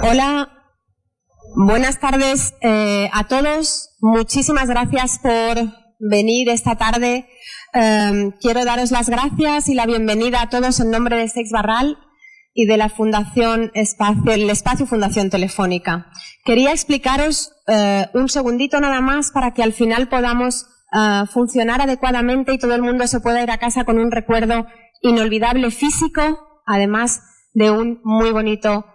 Hola, buenas tardes a todos. Muchísimas gracias por venir esta tarde. Quiero daros las gracias y la bienvenida a todos en nombre de Fuencarral y de la Fundación el Espacio Fundación Telefónica. Quería explicaros un segundito nada más para que al final podamos funcionar adecuadamente y todo el mundo se pueda ir a casa con un recuerdo inolvidable físico, además de un muy bonito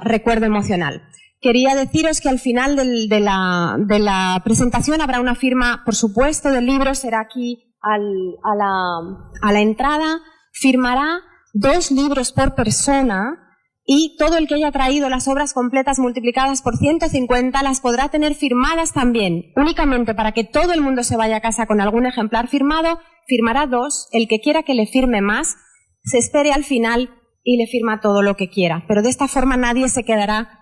recuerdo emocional. Quería deciros que al final de la presentación habrá una firma, por supuesto, del libro, será aquí a la entrada, firmará 2 libros por persona y todo el que haya traído las obras completas multiplicadas por 150 las podrá tener firmadas también. Únicamente para que todo el mundo se vaya a casa con algún ejemplar firmado, firmará 2, el que quiera que le firme más, se espere al final y le firma todo lo que quiera. Pero de esta forma nadie se quedará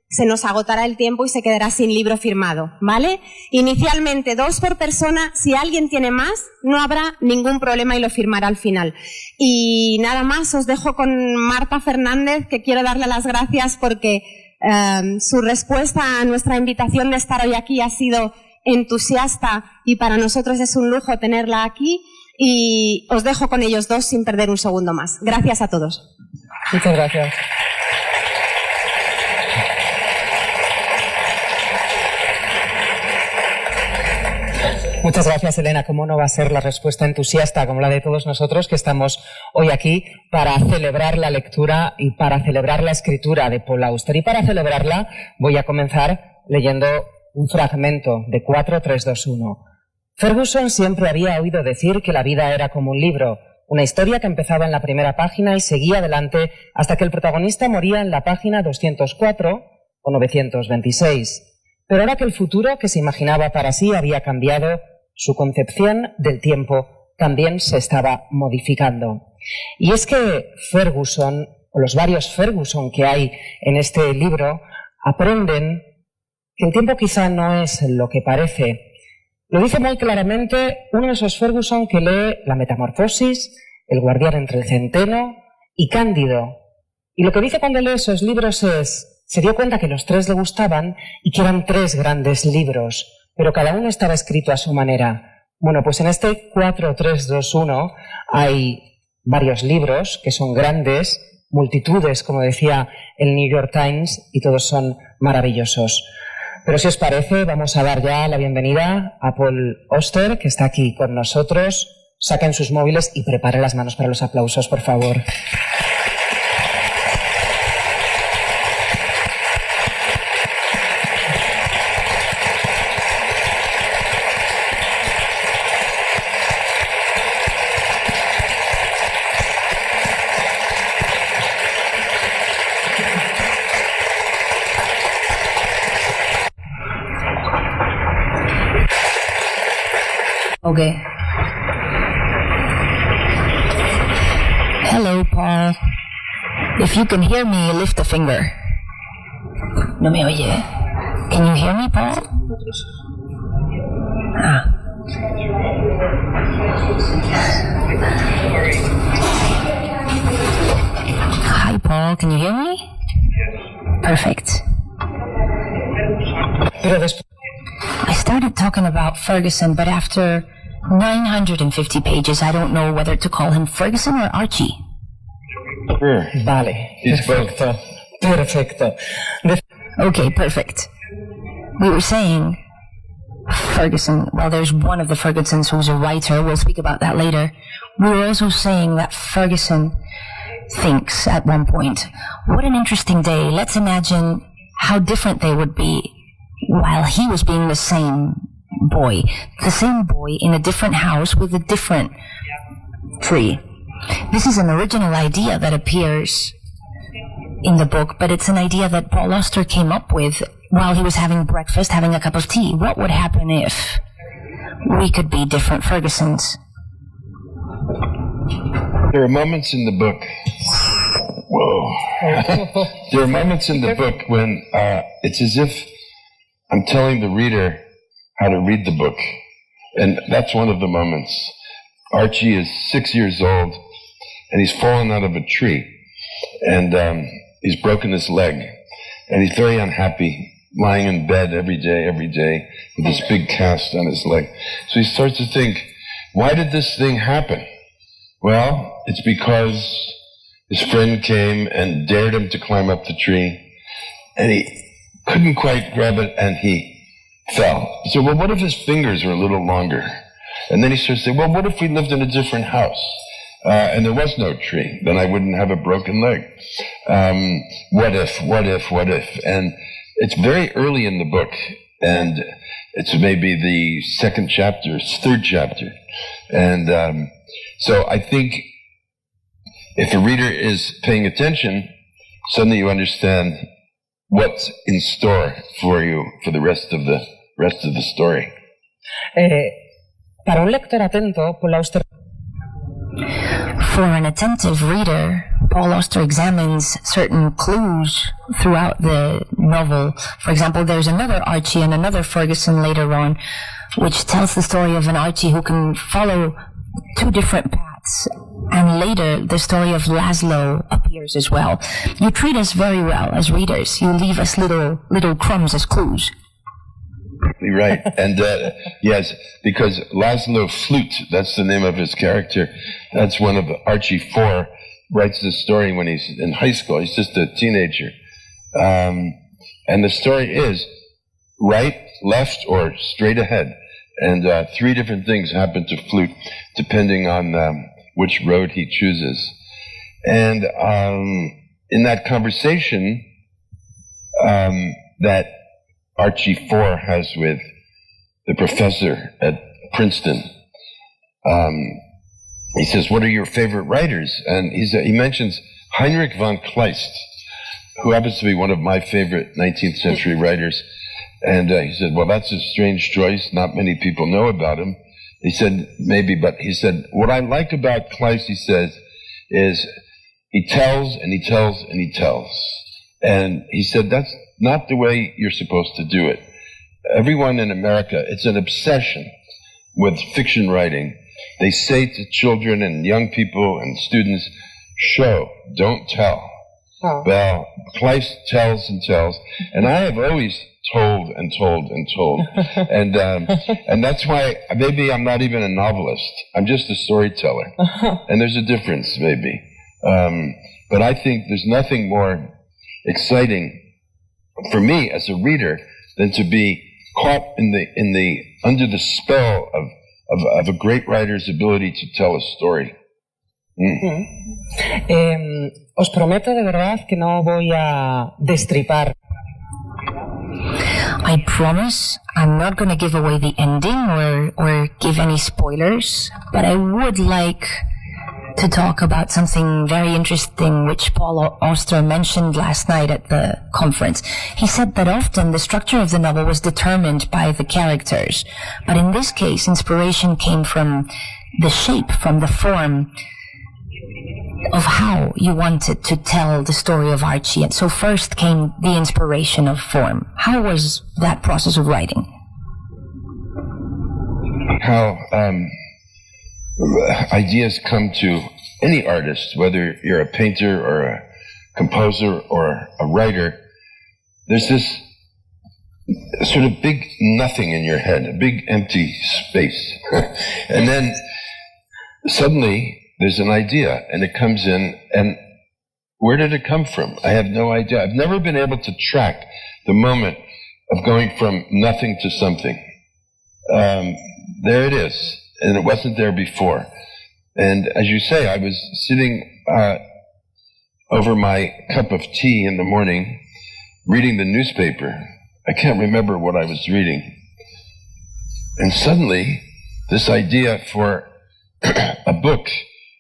se nos agotará el tiempo y se quedará sin libro firmado, ¿vale? Inicialmente 2 por persona, si alguien tiene más, no habrá ningún problema y lo firmará al final. Y nada más, os dejo con Marta Fernández, que quiero darle las gracias porque su respuesta a nuestra invitación de estar hoy aquí ha sido entusiasta y para nosotros es un lujo tenerla aquí. Y os dejo con ellos 2 sin perder un segundo más. Gracias a todos. Muchas gracias. Muchas gracias, Elena. ¿Cómo no va a ser la respuesta entusiasta como la de todos nosotros que estamos hoy aquí para celebrar la lectura y para celebrar la escritura de Paul Auster? Y para celebrarla voy a comenzar leyendo un fragmento de 4, 3, 2, 1. Ferguson siempre había oído decir que la vida era como un libro, una historia que empezaba en la primera página y seguía adelante hasta que el protagonista moría en la página 204 o 926. Pero ahora que el futuro que se imaginaba para sí había cambiado, su concepción del tiempo también se estaba modificando. Y es que Ferguson, o los varios Ferguson que hay en este libro, aprenden que el tiempo quizá no es lo que parece. Lo dice muy claramente uno de esos Ferguson que lee La Metamorfosis, El guardián entre el centeno y Cándido. Y lo que dice cuando lee esos libros se dio cuenta que los 3 le gustaban y que eran 3 grandes libros, pero cada uno estaba escrito a su manera. Bueno, pues en este 4, 3, 2, 1 hay varios libros que son grandes, multitudes, como decía el New York Times, y todos son maravillosos. Pero si os parece, vamos a dar ya la bienvenida a Paul Auster, que está aquí con nosotros. Saquen sus móviles y preparen las manos para los aplausos, por favor. Okay. Hello, Paul. If you can hear me, lift a finger. No me oye. Can you hear me, Paul? Ah. Hi, Paul. Can you hear me? Perfect. I started talking about Ferguson, but after 950 pages, I don't know whether to call him Ferguson or Archie. Vale, perfecto. Perfecto. Okay, perfect. We were saying Ferguson, well, there's one of the Fergusons who's a writer. We'll speak about that later. We were also saying that Ferguson thinks at one point, what an interesting day. Let's imagine how different they would be while he was being the same boy in a different house with a different tree. This is an original idea that appears in the book, but it's an idea that Paul Auster came up with while he was having breakfast, having a cup of tea. What would happen if we could be different Fergusons? There are moments in the book. Whoa. There are moments in the book when it's as if I'm telling the reader how to read the book. And that's one of the moments. Archie is 6 years old, and he's fallen out of a tree. And he's broken his leg. and he's very unhappy, lying in bed every day, with this big cast on his leg. So he starts to think, why did this thing happen? Well, it's because his friend came and dared him to climb up the tree, and he couldn't quite grab it, and he fell. So, well, what if his fingers were a little longer? And then he starts to say, well, what if we lived in a different house? And there was no tree, then I wouldn't have a broken leg. What if? And it's very early in the book, and it's maybe the third chapter. And so I think if a reader is paying attention, suddenly you understand what's in store for you for the rest of the story. Para un lector atento, Paul Auster. For an attentive reader, Paul Auster examines certain clues throughout the novel. For example, there's another Archie and another Ferguson later on, which tells the story of an Archie who can follow two different paths. And later, the story of Laszlo appears as well. You treat us very well as readers. You leave us little crumbs as clues. Right. And yes, because Laszlo Flute, that's the name of his character. That's one of Archie 4, writes this story when he's in high school. He's just a teenager. And the story is right, left, or straight ahead. And 3 different things happen to Flute, depending on which road he chooses. And in that conversation that Archie 4 has with the professor at Princeton, he says, what are your favorite writers? And he mentions Heinrich von Kleist, who happens to be one of my favorite 19th century writers. And he said, well, that's a strange choice. Not many people know about him. He said, maybe, but he said, what I like about Kleist, he says, is he tells and he tells and he tells. And he said, that's not the way you're supposed to do it. Everyone in America, it's an obsession with fiction writing. They say to children and young people and students, show, don't tell. Oh. Well, Kleist tells and tells, and I have always told and told and told. And that's why maybe I'm not even a novelist. I'm just a storyteller. And there's a difference, maybe. But I think there's nothing more exciting for me as a reader than to be caught under the spell of a great writer's ability to tell a story. Os prometo de verdad que no voy a destripar. I promise I'm not going to give away the ending or give any spoilers, but I would like to talk about something very interesting which Paul Auster mentioned last night at the conference. He said that often the structure of the novel was determined by the characters, but in this case inspiration came from the shape, from the form of how you wanted to tell the story of Archie. And so first came the inspiration of form. How was that process of writing? How ideas come to any artist, whether you're a painter or a composer or a writer. There's this sort of big nothing in your head, a big empty space. And then suddenly there's an idea and it comes in, and where did it come from? I have no idea. I've never been able to track the moment of going from nothing to something. There it is. And it wasn't there before. And as you say, I was sitting over my cup of tea in the morning, reading the newspaper. I can't remember what I was reading. And suddenly, this idea for a book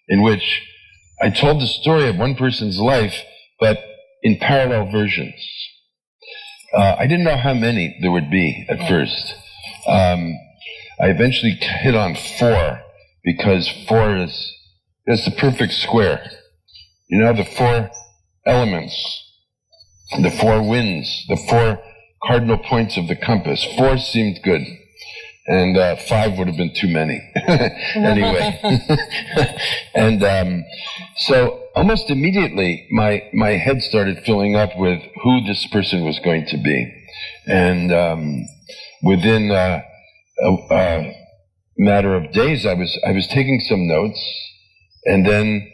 in which I told the story of one person's life, but in parallel versions. I didn't know how many there would be at first. I eventually hit on 4 because 4 is the perfect square. You know, the 4 elements, the 4 winds, the 4 cardinal points of the compass. 4 seemed good. And 5 would have been too many. Anyway. And so almost immediately, my head started filling up with who this person was going to be. And within a matter of days, I was taking some notes and then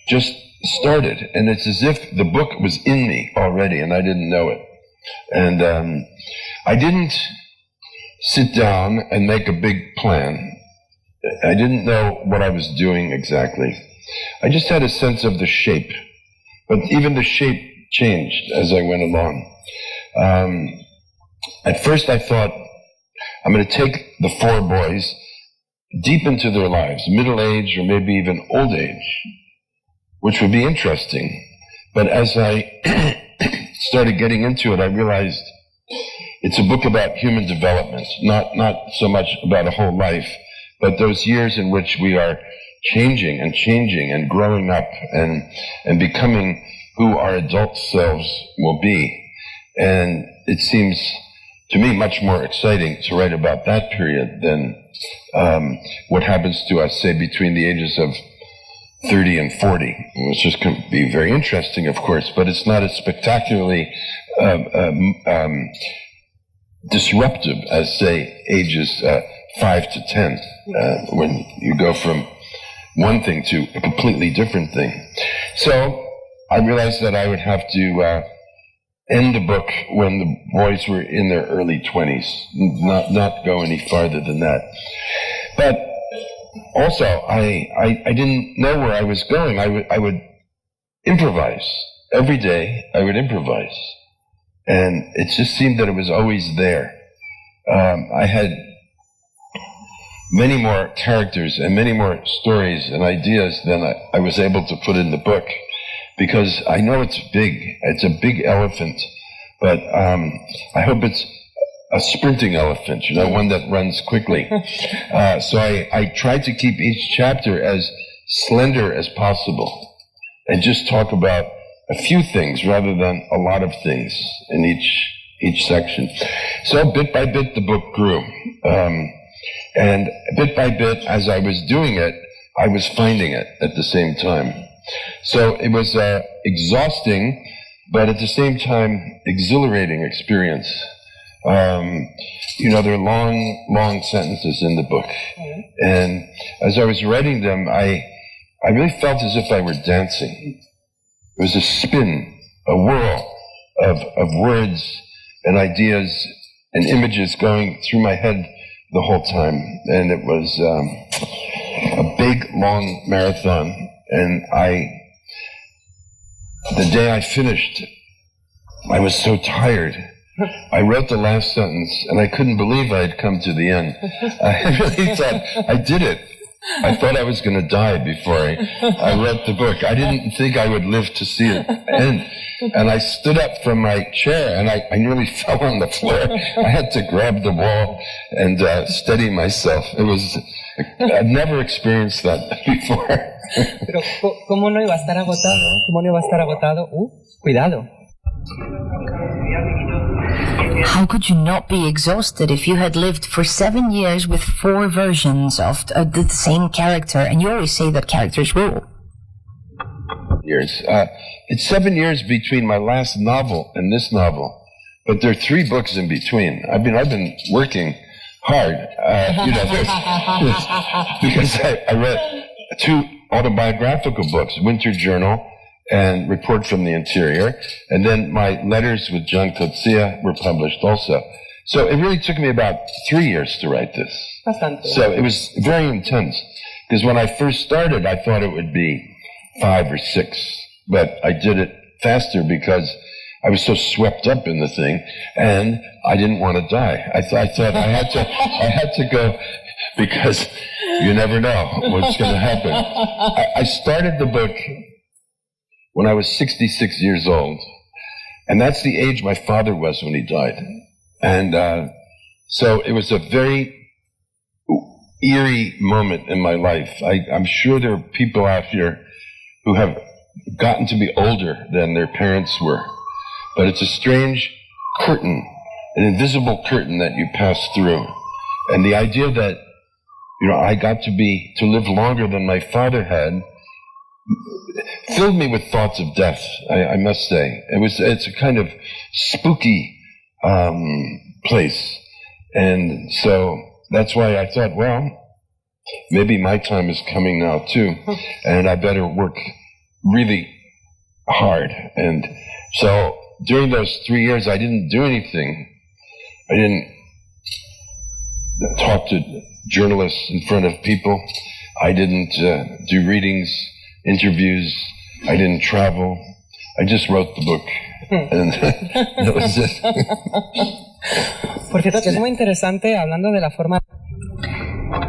just started. And it's as if the book was in me already and I didn't know it. And I didn't sit down and make a big plan. I didn't know what I was doing exactly. I just had a sense of the shape. But even the shape changed as I went along. At first I thought, I'm going to take the four boys deep into their lives, middle age or maybe even old age, which would be interesting. But as I started getting into it, I realized it's a book about human development, not so much about a whole life, but those years in which we are changing and growing up and becoming who our adult selves will be. And it seems to me much more exciting to write about that period than what happens to us, say, between the ages of 30 and 40, which is going to be very interesting, of course, but it's not as spectacularly disruptive as, say, ages 5 to 10, when you go from one thing to a completely different thing. So I realized that I would have to end the book when the boys were in their early 20s, not go any farther than that. But also, I didn't know where I was going. I would improvise. Every day, I would improvise. And it just seemed that it was always there. I had many more characters and many more stories and ideas than I was able to put in the book, because I know it's big. It's a big elephant, but I hope it's a sprinting elephant, one that runs quickly. So I tried to keep each chapter as slender as possible and just talk about a few things rather than a lot of things in each section. So bit by bit, the book grew. And bit by bit, as I was doing it, I was finding it at the same time. So it was exhausting, but at the same time, exhilarating experience. There are long sentences in the book. And as I was writing them, I really felt as if I were dancing. It was a spin, a whirl of words and ideas and images going through my head the whole time. And it was a big, long marathon. And the day I finished, I was so tired. I wrote the last sentence, and I couldn't believe I had come to the end. I really thought I did it. I thought I was going to die before I wrote the book. I didn't think I would live to see it end. And I stood up from my chair, and I nearly fell on the floor. I had to grab the wall and steady myself. I'd never experienced that before. Pero, ¿cómo no iba a estar agotado? ¿Cómo no iba a estar agotado? Cuidado. How could you not be exhausted if you had lived for 7 years with 4 versions of the same character, and you always say that characters rule? Years. It's 7 years between my last novel and this novel, but there are 3 books in between. I've been working hard, because I read 2 autobiographical books, Winter Journal and Report from the Interior, and then my letters with John Coetzee were published also. So it really took me about 3 years to write this. Bastante. So it was very intense, because when I first started, I thought it would be 5 or 6, but I did it faster because I was so swept up in the thing, and I didn't want to die. I thought I had to go, because you never know what's going to happen. I started the book when I was 66 years old, and that's the age my father was when he died. And so it was a very eerie moment in my life. I'm sure there are people out here who have gotten to be older than their parents were, but it's a strange curtain, an invisible curtain that you pass through. And the idea that, I got to live longer than my father had filled me with thoughts of death, I must say. It's a kind of spooky place. And so that's why I thought, well, maybe my time is coming now too, and I better work really hard. And so during those 3 years, I didn't do anything. I didn't talk to journalists in front of people. I didn't do readings, interviews. I didn't travel. I just wrote the book. And that was it. Por cierto, que es muy interesante hablando de la forma.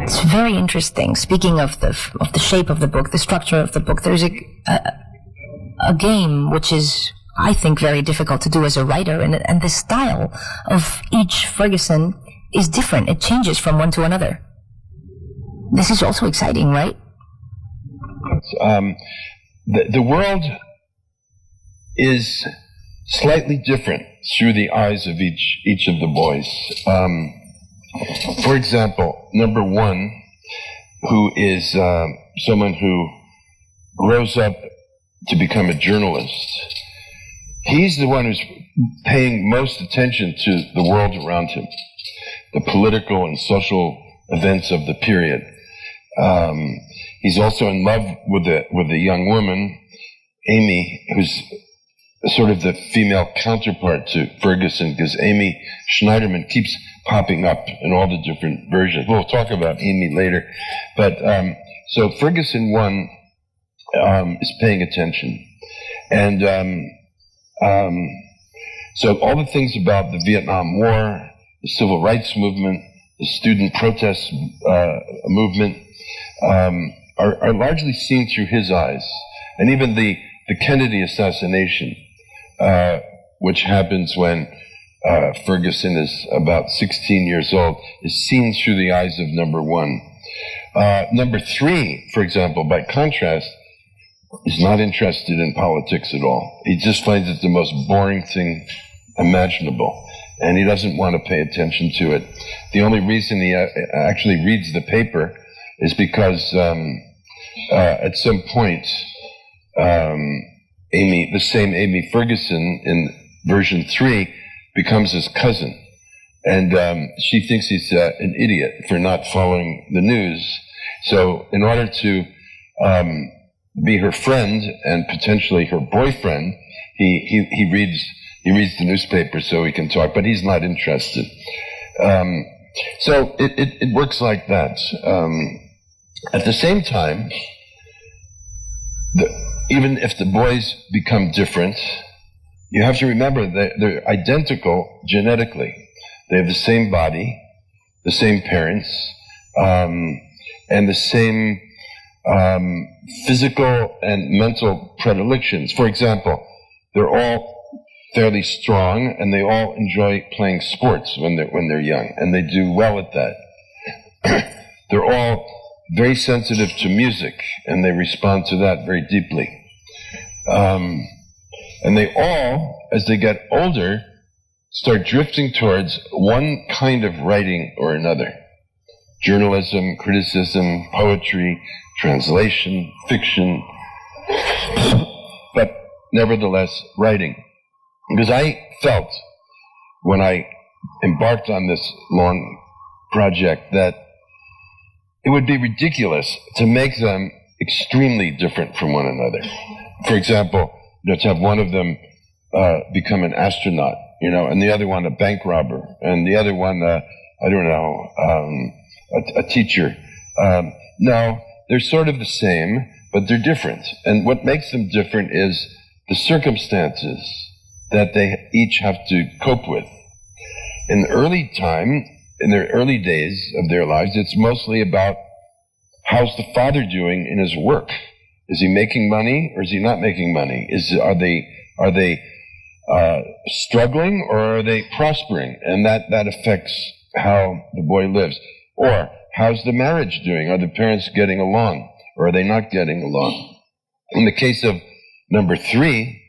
It's very interesting. Speaking of the shape of the book, the structure of the book, there's a game which is, I think, very difficult to do as a writer, and the style of each Ferguson is different. It changes from one to another. This is also exciting, right? The world is slightly different through the eyes of each of the boys. For example, number one, who is someone who grows up to become a journalist, he's the one who's paying most attention to the world around him, the political and social events of the period. He's also in love with a young woman, Amy, who's sort of the female counterpart to Ferguson, because Amy Schneiderman keeps popping up in all the different versions. We'll talk about Amy later. But so Ferguson 1 is paying attention. And so all the things about the Vietnam War, the civil rights movement, the student protest movement are largely seen through his eyes. And even the Kennedy assassination, which happens when Ferguson is about 16 years old, is seen through the eyes of number one. Number three, for example, by contrast, is not interested in politics at all. He just finds it the most boring thing imaginable, and he doesn't want to pay attention to it. The only reason he actually reads the paper is because at some point, the same Amy Ferguson in version 3 becomes his cousin. And she thinks he's an idiot for not following the news. So in order to be her friend and potentially her boyfriend, he reads the newspaper so he can talk, but he's not interested. So it works like that. At the same time, even if the boys become different, you have to remember that they're identical genetically. They have the same body, the same parents, and the same physical and mental predilections. For example, they're all fairly strong, and they all enjoy playing sports when they're young, and they do well at that. They're all very sensitive to music, and they respond to that very deeply. And they all, as they get older, start drifting towards one kind of writing or another. Journalism, criticism, poetry, translation, fiction, but nevertheless writing. Because I felt, when I embarked on this long project, that it would be ridiculous to make them extremely different from one another. For example, to have one of them become an astronaut, and the other one a bank robber, and the other one, a teacher. No, they're sort of the same, but they're different. And what makes them different is the circumstances that they each have to cope with. In their early days of their lives, it's mostly about how's the father doing in his work. Is he making money or is he not making money? Are they struggling or are they prospering? And that affects how the boy lives. Or how's the marriage doing? Are the parents getting along or are they not getting along? In the case of number 3,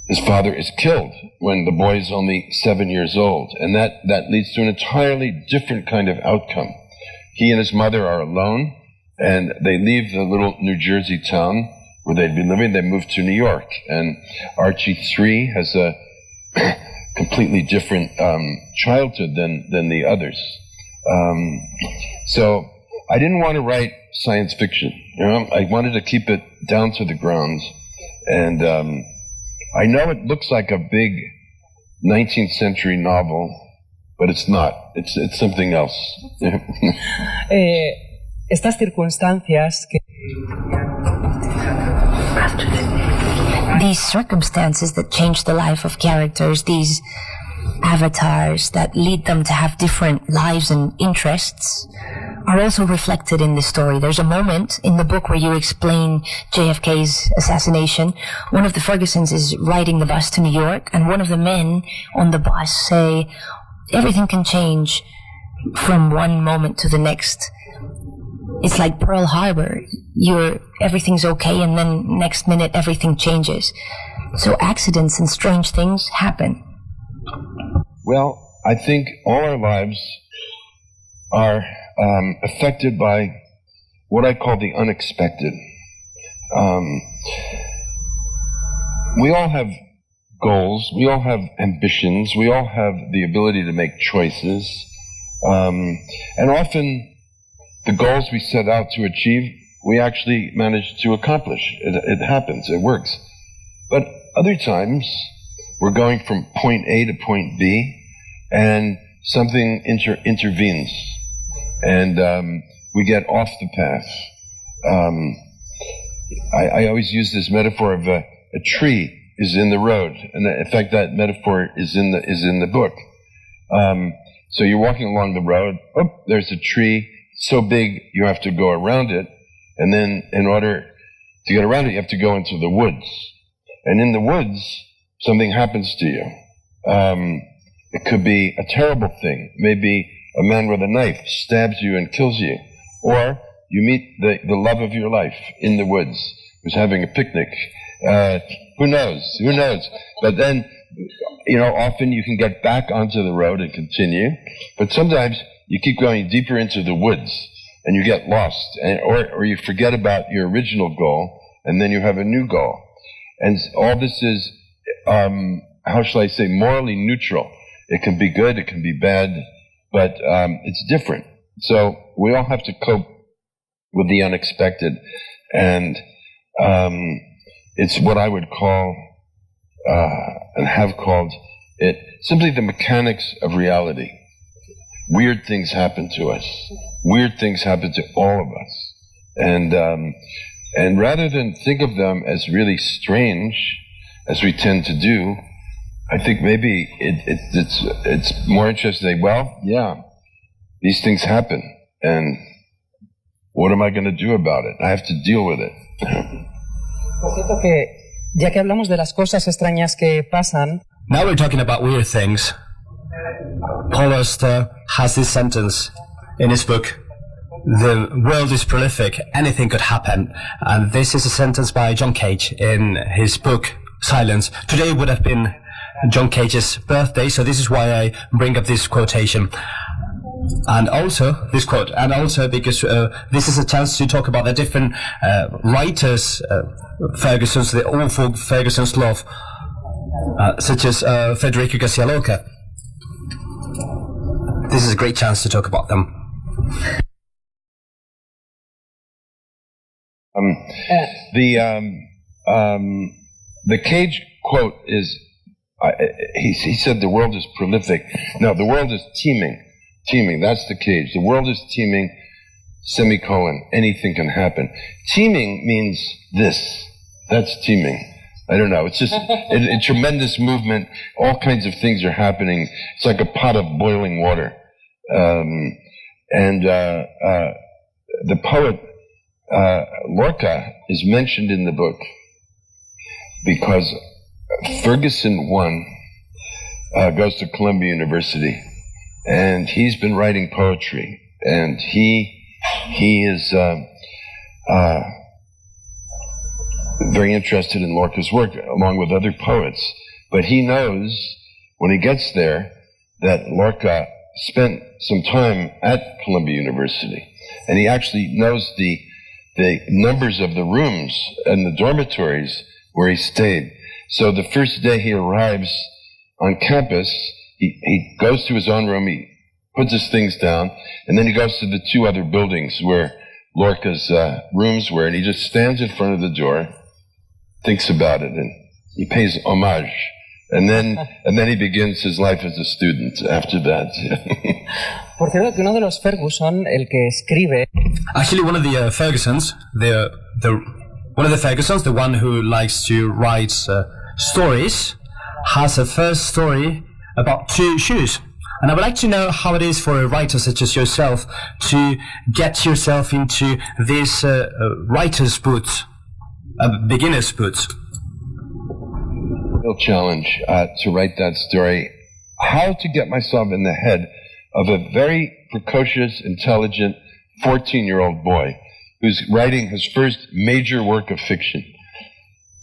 his father is killed when the boy is only 7 years old, and that leads to an entirely different kind of outcome. He and his mother are alone, and they leave the little New Jersey town where they'd been living. They move to New York, and Archie 3 has a completely different childhood than the others. So I didn't want to write science fiction. I wanted to keep it down to the ground, and I know it looks like a big 19th century novel, but it's not. It's something else. Estas circunstancias que... These circumstances that change the life of characters, these avatars that lead them to have different lives and interests, are also reflected in the story. There's a moment in the book where you explain JFK's assassination. One of the Fergusons is riding the bus to New York, and one of the men on the bus say, everything can change from one moment to the next. It's like Pearl Harbor. Everything's okay, and then next minute everything changes. So accidents and strange things happen. Well, I think all our lives are affected by what I call the unexpected. We all have goals, we all have ambitions, we all have the ability to make choices, and often the goals we set out to achieve, we actually manage to accomplish. It happens, it works. But other times, we're going from point A to point B, and something intervenes, and we get off the path. I always use this metaphor of a tree is in the road, and in fact that metaphor is in the book. So you're walking along the road, there's a tree so big you have to go around it, and then in order to get around it you have to go into the woods. And in the woods, something happens to you. It could be a terrible thing. Maybe a man with a knife stabs you and kills you. Or you meet the love of your life in the woods, who's having a picnic. Who knows? But then, often you can get back onto the road and continue. But sometimes you keep going deeper into the woods and you get lost, or you forget about your original goal, and then you have a new goal. And all this is, how shall I say, morally neutral. It can be good, it can be bad, but it's different. So we all have to cope with the unexpected, and it's what I would call, and have called it, simply the mechanics of reality. Weird things happen to us. Weird things happen to all of us. And rather than think of them as really strange, as we tend to do, I think maybe it's more interesting to say, well, yeah, these things happen, and what am I going to do about it? I have to deal with it. Por cierto que, ya que hablamos de las cosas extrañas que pasan... Now we're talking about weird things. Paul Auster has this sentence in his book, "The world is prolific, anything could happen." And this is a sentence by John Cage in his book, Silence. Today would have been John Cage's birthday, so this is why I bring up this quotation. And also, this quote, and also because this is a chance to talk about the different writers Ferguson's, the awful Ferguson's love, such as Federico Garcia Lorca. This is a great chance to talk about them. The Cage quote is, he said the world is prolific. No, the world is teeming. Teeming, that's the Cage. The world is teeming, semicolon, anything can happen. Teeming means this. That's teeming. I don't know. It's just a tremendous movement. All kinds of things are happening. It's like a pot of boiling water. The poet Lorca is mentioned in the book because Ferguson 1 goes to Columbia University, and he's been writing poetry, and he is very interested in Lorca's work, along with other poets. But he knows, when he gets there, that Lorca spent some time at Columbia University. And he actually knows the the numbers of the rooms and the dormitories where he stayed. So the first day he arrives on campus, he goes to his own room, he puts his things down, and then he goes to the two other buildings where Lorca's rooms were, and he just stands in front of the door, thinks about it, and he pays homage. And then he begins his life as a student after that. Por cierto, que uno de los Ferguson, el que escribe... Actually, one of the Fergusons, the one who likes to write stories, has a first story about two shoes. And I would like to know how it is for a writer such as yourself to get yourself into this writer's boots, beginner's boots. Real challenge to write that story. How to get myself in the head of a very precocious, intelligent 14-year-old boy who's writing his first major work of fiction.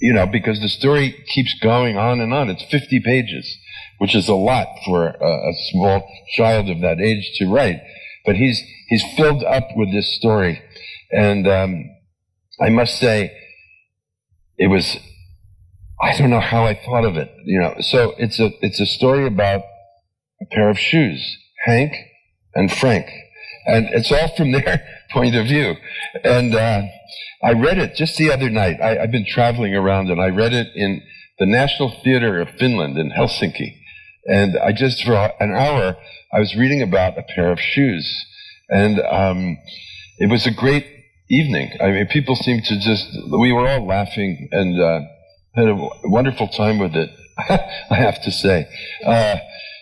You know, because the story keeps going on and on. It's 50 pages, which is a lot for a small child of that age to write. But he's filled up with this story. And I must say, it was... I don't know how I thought of it, you know. So it's a story about a pair of shoes, Hank and Frank, and it's all from their point of view. And I read it just the other night. I've been traveling around, and I read it in the National Theatre of Finland in Helsinki. And I just for an hour I was reading about a pair of shoes, and it was a great evening. I mean, people seemed to we were all laughing and. Had a wonderful time with it, I have to say.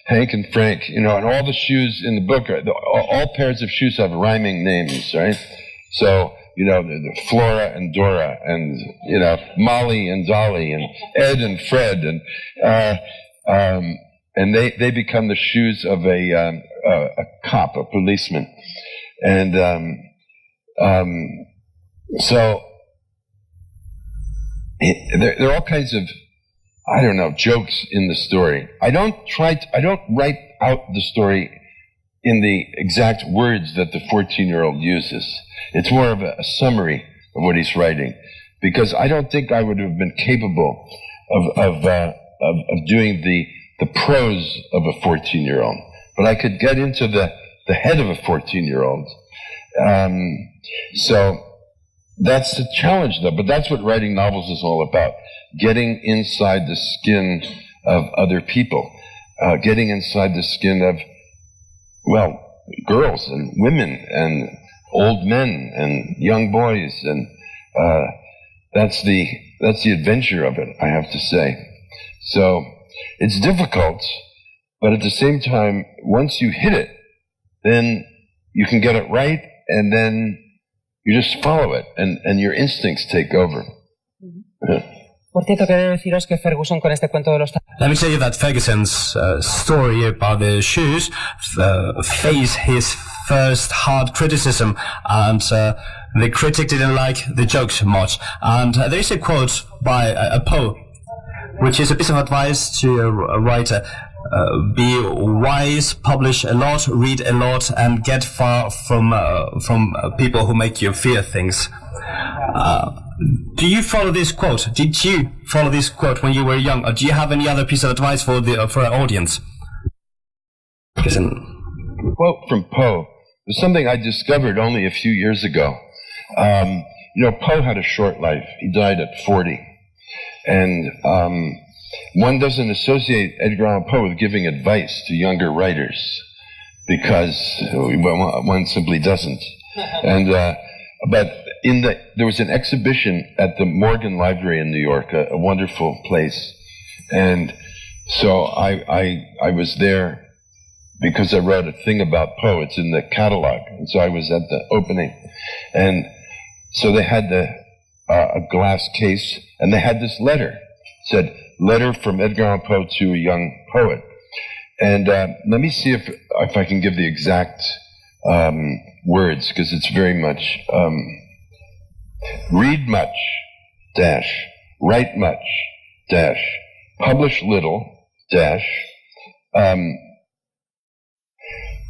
Hank and Frank, you know, and all the shoes in the book, all pairs of shoes have rhyming names, right? So, you know, the Flora and Dora, and, you know, Molly and Dolly, and Ed and Fred, and they become the shoes of a cop, a policeman. And so... There are all kinds of, I don't know, jokes in the story. I don't write out the story in the exact words that the 14-year-old uses. It's more of a summary of what he's writing, because I don't think I would have been capable of doing the prose of a 14-year-old. But I could get into the head of a 14-year-old. So that's the challenge, though. But that's what writing novels is all about: getting inside the skin of other people, getting inside the skin of, well, girls and women and old men and young boys, and that's the adventure of it, I have to say. So it's difficult, but at the same time, once you hit it, then you can get it right, and then you just follow it, and your instincts take over. Por cierto, quiero deciros que Ferguson con este cuento de los... Let me tell you that Ferguson's story about the shoes faced his first hard criticism, and the critic didn't like the jokes much. And there is a quote by a Poe, which is a piece of advice to a writer. Be wise, publish a lot, read a lot, and get far from people who make you fear things. Do you follow this quote? Did you follow this quote when you were young, or do you have any other piece of advice for our audience? The quote from Poe was something I discovered only a few years ago. Poe had a short life. He died at 40. And one doesn't associate Edgar Allan Poe with giving advice to younger writers, because one simply doesn't. And but there was an exhibition at the Morgan Library in New York, a wonderful place, and so I was there because I wrote a thing about Poe. It's in the catalog, and so I was at the opening, and so they had a glass case, and they had this letter. It said, "Letter from Edgar Allan Poe to a young poet." And let me see if I can give the exact words, because it's very much read much, dash, write much, dash, publish little, dash,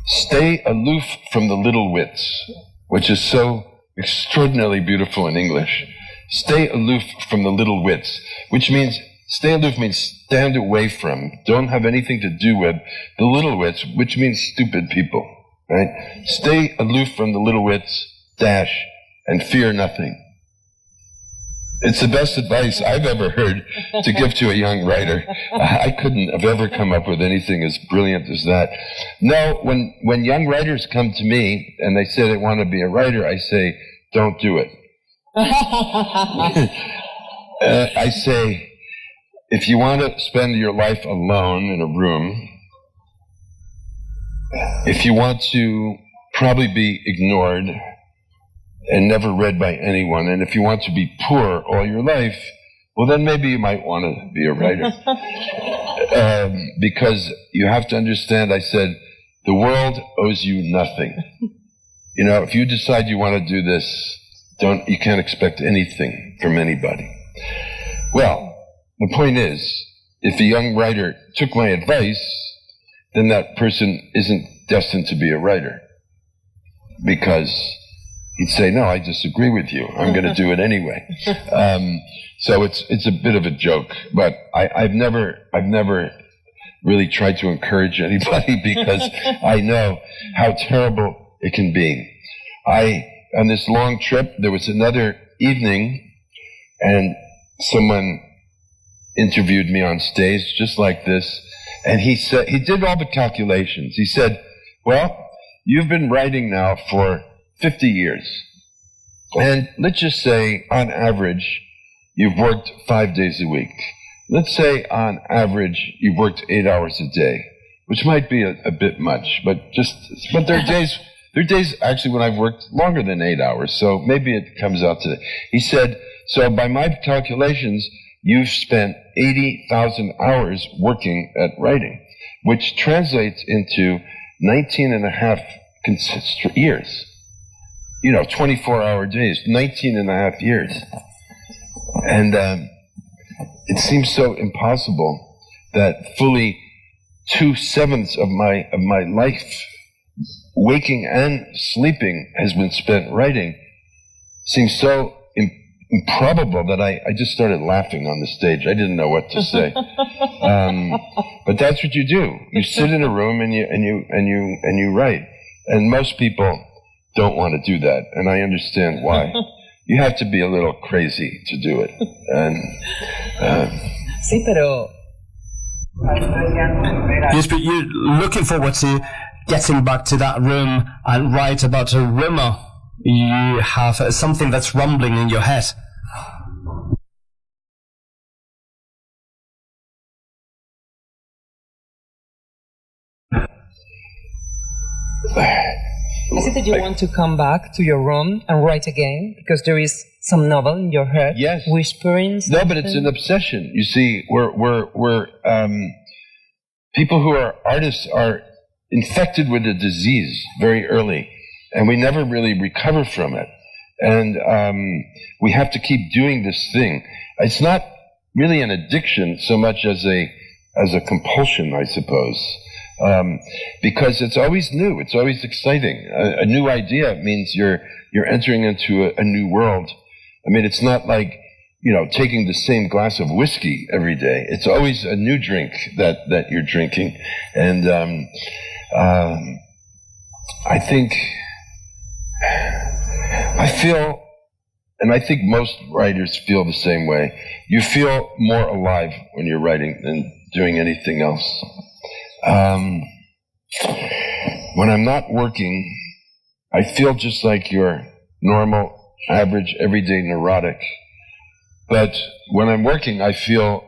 stay aloof from the little wits, which is so extraordinarily beautiful in English. Stay aloof from the little wits, which means stay aloof means stand away from, don't have anything to do with the little wits, which means stupid people, right? Stay aloof from the little wits, dash, and fear nothing. It's the best advice I've ever heard to give to a young writer. I couldn't have ever come up with anything as brilliant as that. No, when young writers come to me and they say they want to be a writer, I say, don't do it. I say, if you want to spend your life alone in a room, if you want to probably be ignored and never read by anyone, and if you want to be poor all your life, well, then maybe you might want to be a writer. Because you have to understand, I said, the world owes you nothing. You know, if you decide you want to do this, you can't expect anything from anybody. Well, the point is, if a young writer took my advice, then that person isn't destined to be a writer. Because he'd say, no, I disagree with you. I'm going to do it anyway. So it's a bit of a joke, but I've never really tried to encourage anybody because I know how terrible it can be. On this long trip, there was another evening, and someone interviewed me on stage just like this, and he said, he did all the calculations. He said, well, you've been writing now for 50 years. And let's just say, on average, you've worked 5 days a week. Let's say, on average, you've worked 8 hours a day, which might be a bit much, but there are days actually when I've worked longer than 8 hours, so maybe it comes out to. He said, so by my calculations, you've spent 80,000 hours working at writing, which translates into 19 and a half years. 24-hour days, 19 and a half years. And it seems so impossible that fully 2/7 of my life, waking and sleeping, has been spent writing. Seems so improbable that I just started laughing on the stage. I didn't know what to say. But that's what you do. You sit in a room and you write. And most people don't want to do that, and I understand why. You have to be a little crazy to do it. And sí, pero you're looking forward to getting back to that room and write about a rumor. You have something that's rumbling in your head. Is it that you want to come back to your room and write again because there is some novel in your head? Yes. Whispering something? No, but it's an obsession. You see, we're people who are artists are infected with a disease very early, and we never really recover from it. And we have to keep doing this thing. It's not really an addiction so much as a compulsion, I suppose. Because it's always new, it's always exciting. A new idea means you're entering into a new world. I mean, it's not like, taking the same glass of whiskey every day. It's always a new drink that you're drinking. And I think most writers feel the same way. You feel more alive when you're writing than doing anything else. When I'm not working, I feel just like your normal, average, everyday neurotic. But when I'm working, I feel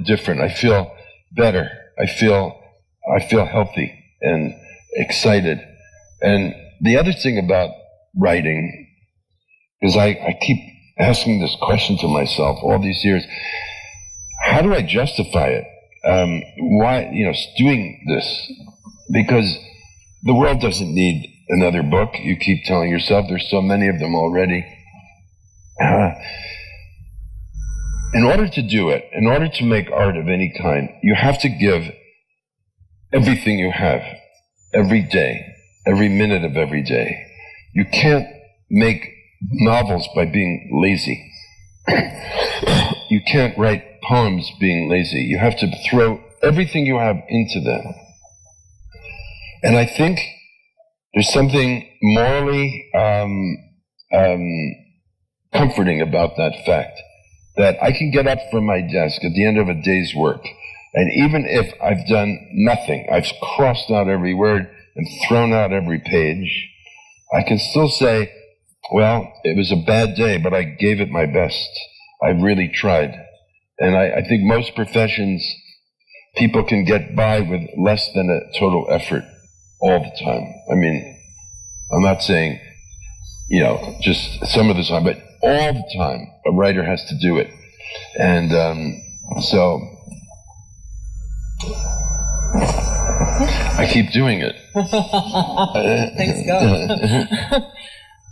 different. I feel better. I feel healthy and excited. And the other thing about writing is I keep asking this question to myself all these years. How do I justify it? Why, doing this? Because the world doesn't need another book. You keep telling yourself there's so many of them already. In order to do it, in order to make art of any kind, you have to give everything you have, every day, every minute of every day. You can't make novels by being lazy. You can't write poems being lazy. You have to throw everything you have into them. And I think there's something morally comforting about that fact, that I can get up from my desk at the end of a day's work, and even if I've done nothing, I've crossed out every word and thrown out every page, I can still say, well, it was a bad day, but I gave it my best. I really tried. And I think most professions, people can get by with less than a total effort all the time. I mean, I'm not saying, just some of the time, but all the time, a writer has to do it. And so I keep doing it. Thanks God.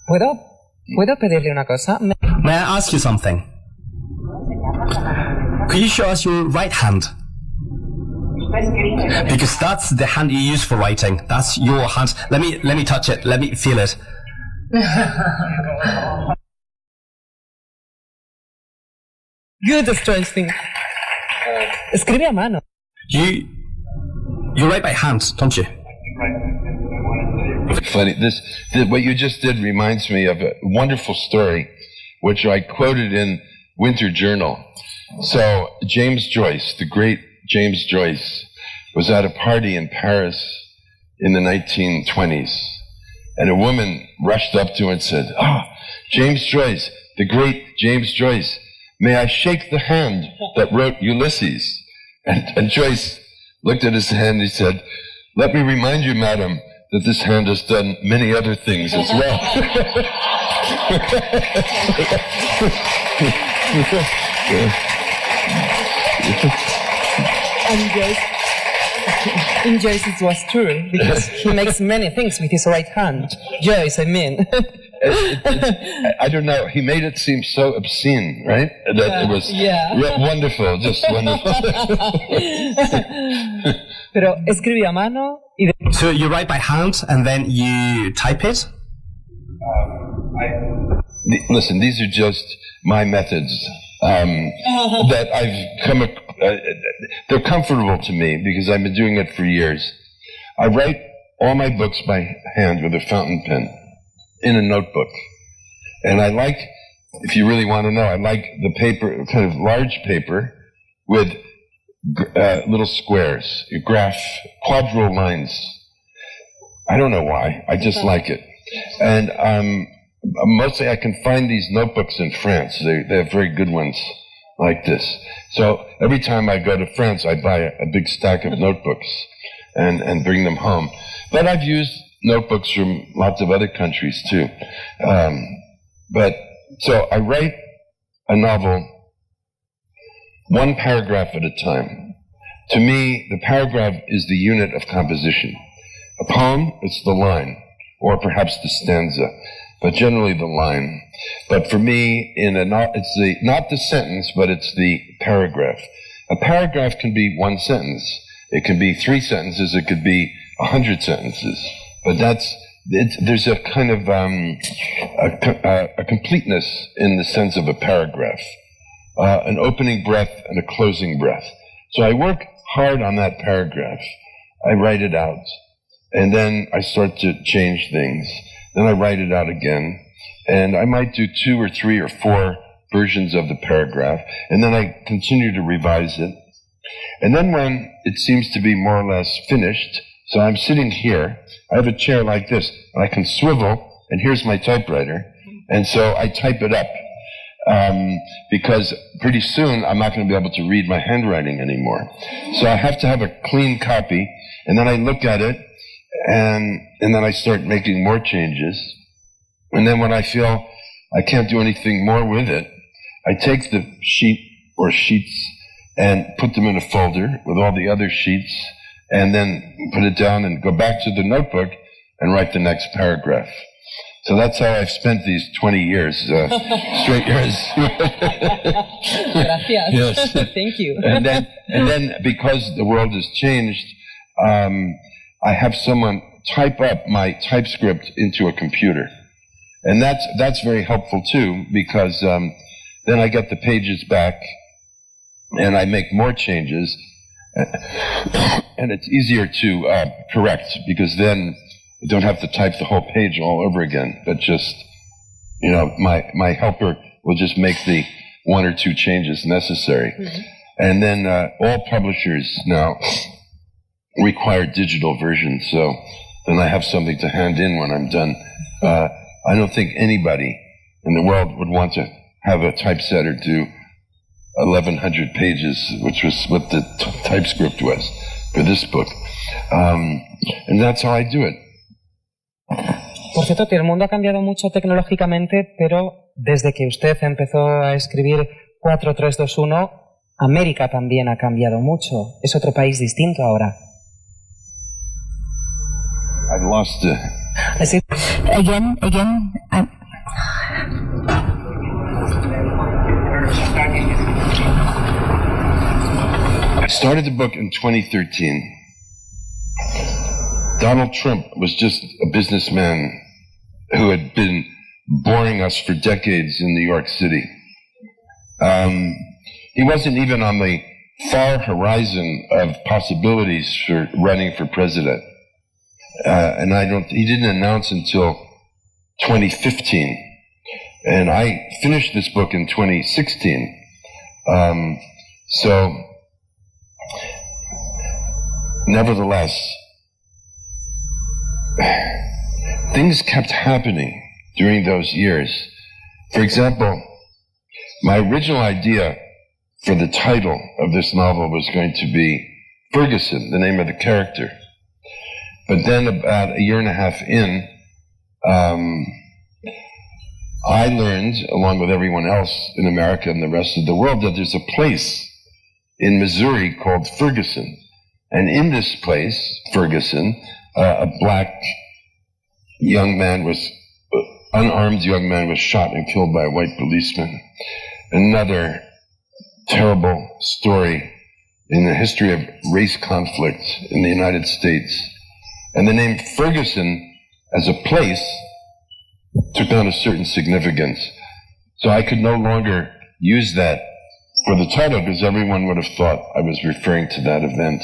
¿Puedo pedirle una cosa? May I ask you something? Could you show us your right hand? Because that's the hand you use for writing. That's your hand. Let me touch it. Let me feel it. Good, strange thing. Escribe a mano. You write by hand, don't you? Funny. What you just did reminds me of a wonderful story, which I quoted in Winter Journal. So James Joyce, the great James Joyce, was at a party in Paris in the 1920s, and a woman rushed up to him and said, "Oh, James Joyce, the great James Joyce, may I shake the hand that wrote Ulysses?" And Joyce looked at his hand and he said, "Let me remind you, madam, that this hand has done many other things as well." In Joyce it was true, because he makes many things with his right hand. Joyce, I mean. I don't know, he made it seem so obscene, right? That it was wonderful, just wonderful. Pero escribe a mano y So you write by hand and then you type it? Listen, these are just my methods that I've come. They're comfortable to me because I've been doing it for years. I write all my books by hand with a fountain pen in a notebook, and I like, if you really want to know, I like the paper, kind of large paper with little squares, quadro lines. I don't know why. I just like it. And mostly I can find these notebooks in France. They have very good ones like this. So every time I go to France, I buy a big stack of notebooks and bring them home. But I've used notebooks from lots of other countries too. So I write a novel one paragraph at a time. To me, the paragraph is the unit of composition. A poem, it's the line, or perhaps the stanza, but generally the line. But for me, it's not the sentence, but it's the paragraph. A paragraph can be one sentence. It can be 3 sentences. It could be 100 sentences. But there's a kind of a completeness in the sense of a paragraph. An opening breath and a closing breath. So I work hard on that paragraph. I write it out. And then I start to change things. Then I write it out again. And I might do 2 or 3 or 4 versions of the paragraph. And then I continue to revise it. And then when it seems to be more or less finished, so I'm sitting here, I have a chair like this, and I can swivel, and here's my typewriter. And so I type it up. Because pretty soon I'm not going to be able to read my handwriting anymore. So I have to have a clean copy, and then I look at it, and then I start making more changes. And then when I feel I can't do anything more with it, I take the sheet or sheets and put them in a folder with all the other sheets, and then put it down and go back to the notebook and write the next paragraph. So that's how I've spent these 20 years, straight years. Gracias. Yes. Thank you. And then because the world has changed, I have someone type up my typescript into a computer. And that's very helpful too, because then I get the pages back and I make more changes, and it's easier to correct, because then I don't have to type the whole page all over again, but just, my helper will just make the one or two changes necessary. Mm-hmm. And then all publishers now require digital versions, so then I have something to hand in when I'm done. I don't think anybody in the world would want to have a typesetter do 1,100 pages, which was what the typescript was for this book. And that's how I do it. Por cierto, que el mundo ha cambiado mucho tecnológicamente, pero desde que usted empezó a escribir 4321, América también ha cambiado mucho. Es otro país distinto ahora. I've lost it. Again. I started the book in 2013. Donald Trump was just a businessman who had been boring us for decades in New York City. He wasn't even on the far horizon of possibilities for running for president. He didn't announce until 2015. And I finished this book in 2016. So, nevertheless, things kept happening during those years. For example, my original idea for the title of this novel was going to be Ferguson, the name of the character. But then about a year and a half in, I learned, along with everyone else in America and the rest of the world, that there's a place in Missouri called Ferguson. And in this place, Ferguson, a black unarmed young man was shot and killed by a white policeman. Another terrible story in the history of race conflict in the United States. And the name Ferguson as a place took on a certain significance. So I could no longer use that for the title, because everyone would have thought I was referring to that event.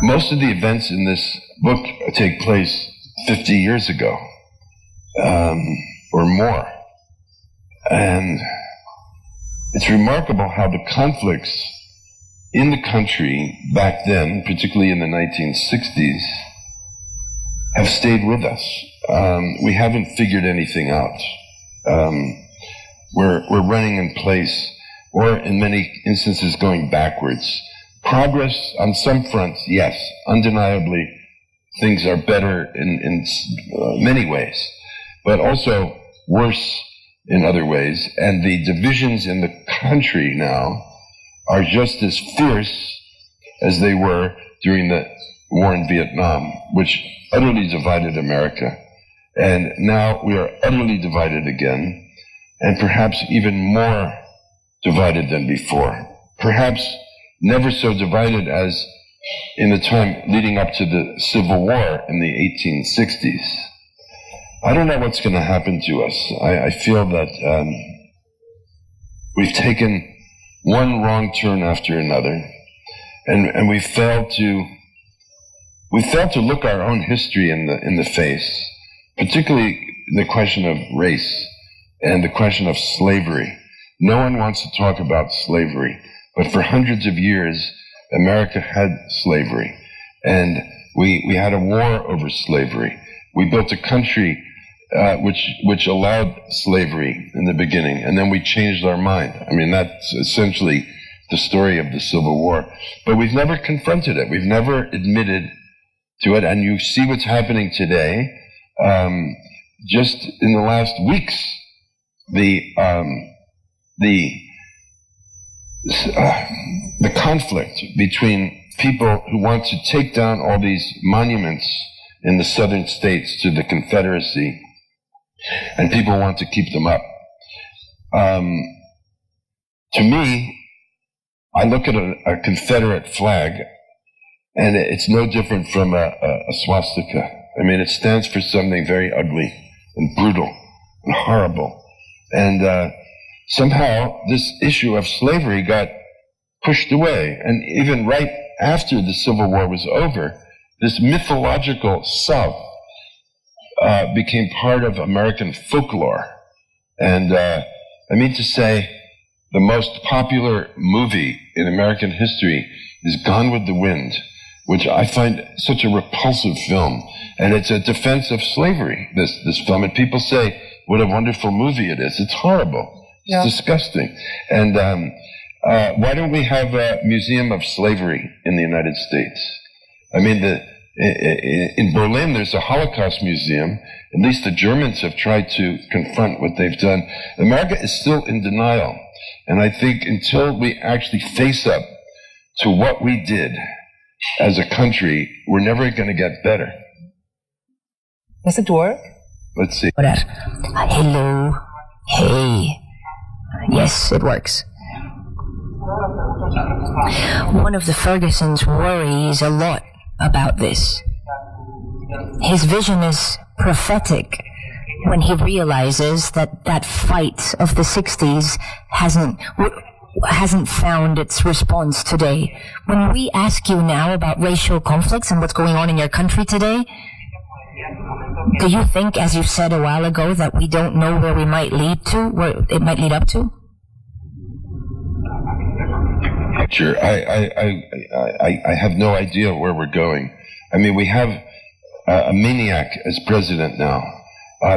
Most of the events in this book take place 50 years ago, or more. And it's remarkable how the conflicts in the country back then, particularly in the 1960s, have stayed with us. We haven't figured anything out. We're running in place, or in many instances going backwards. Progress on some fronts, yes, undeniably, things are better in many ways, but also worse in other ways. And the divisions in the country now are just as fierce as they were during the war in Vietnam, which utterly divided America. And now we are utterly divided again, and perhaps even more divided than before. Perhaps never so divided as in the time leading up to the Civil War in the 1860s. I don't know what's going to happen to us. I feel that we've taken one wrong turn after another, and we failed to look our own history in the face, particularly the question of race and the question of slavery. No one wants to talk about slavery, but for hundreds of years, America had slavery, and we had a war over slavery. We built a country which allowed slavery in the beginning, and then we changed our mind. I mean, that's essentially the story of the Civil War. But we've never confronted it. We've never admitted to it, and you see what's happening today. Just in the last weeks, the conflict between people who want to take down all these monuments in the southern states to the Confederacy, and people want to keep them up. To me, I look at a Confederate flag, and it's no different from a swastika. I mean, it stands for something very ugly and brutal and horrible. And somehow this issue of slavery got pushed away. And even right after the Civil War was over, this mythological South became part of American folklore. And I mean to say, the most popular movie in American history is Gone with the Wind, which I find such a repulsive film. And it's a defense of slavery, this film. And people say, what a wonderful movie it is. It's horrible. It's disgusting. And why don't we have a museum of slavery in the United States? I mean, in Berlin, there's a Holocaust museum. At least the Germans have tried to confront what they've done. America is still in denial. And I think until we actually face up to what we did as a country, we're never going to get better. Does it work? Let's see. Hello. Hey. Yes, it works. One of the Fergusons worries a lot about this. His vision is prophetic when he realizes that fight of the 60s hasn't found its response today. When we ask you now about racial conflicts and what's going on in your country today, do you think, as you said a while ago, that we don't know where we might lead to, where it might lead up to? Sure. I have no idea where we're going. I mean, we have a maniac as president now.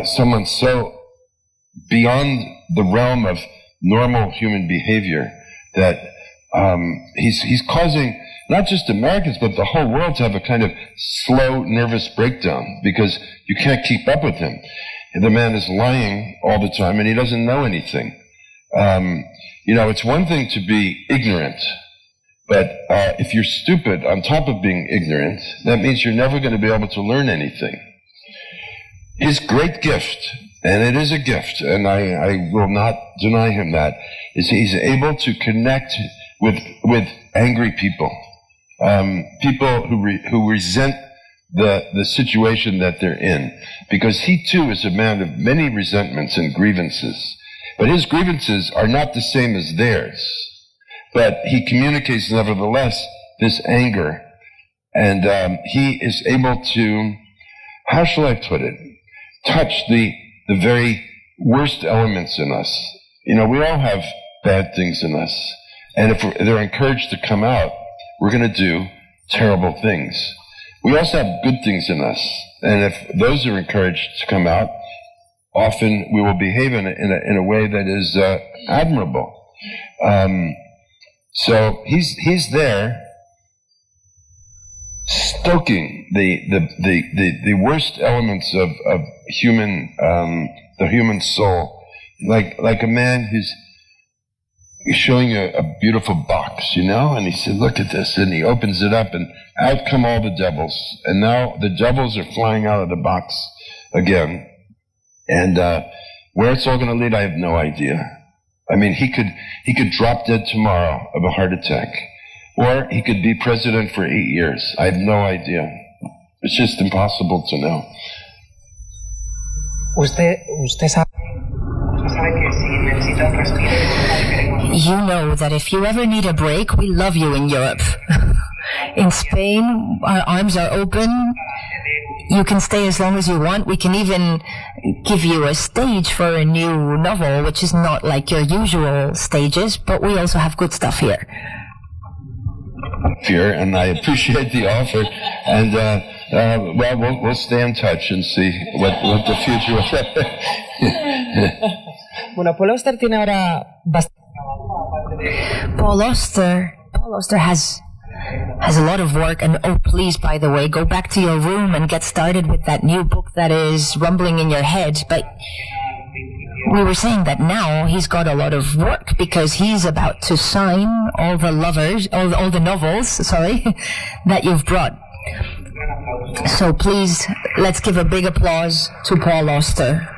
Someone so beyond the realm of normal human behavior that he's causing not just Americans, but the whole world to have a kind of slow, nervous breakdown because you can't keep up with him. And the man is lying all the time and he doesn't know anything. You know, it's one thing to be ignorant, but if you're stupid on top of being ignorant, that means you're never going to be able to learn anything. His great gift, and it is a gift, and I will not deny him that, is he's able to connect with angry people, people who resent the situation that they're in, because he too is a man of many resentments and grievances. But his grievances are not the same as theirs. But he communicates, nevertheless, this anger. And he is able to, how shall I put it, touch the very worst elements in us. You know, we all have bad things in us. And if they're encouraged to come out, we're going to do terrible things. We also have good things in us. And if those are encouraged to come out, often we will behave in a way that is admirable. So he's there stoking the worst elements of human the human soul, like a man who's showing a beautiful box, you know, and he said, "Look at this," and he opens it up, and out come all the devils, and now the devils are flying out of the box again. And where it's all going to lead, I have no idea. I mean, he could drop dead tomorrow of a heart attack, or he could be president for 8 years. I have no idea. It's just impossible to know. You know that if you ever need a break, we love you in Europe. In Spain, our arms are open. You can stay as long as you want. We can even give you a stage for a new novel, which is not like your usual stages, but we also have good stuff here. Here, and I appreciate the offer. And well, we'll stay in touch and see what the future will. Bueno, Paul Auster tiene ahora Paul Auster has a lot of work, and oh, please, by the way, go back to your room and get started with that new book that is rumbling in your head. But we were saying that now he's got a lot of work because he's about to sign all the novels, that you've brought. So please, let's give a big applause to Paul Auster.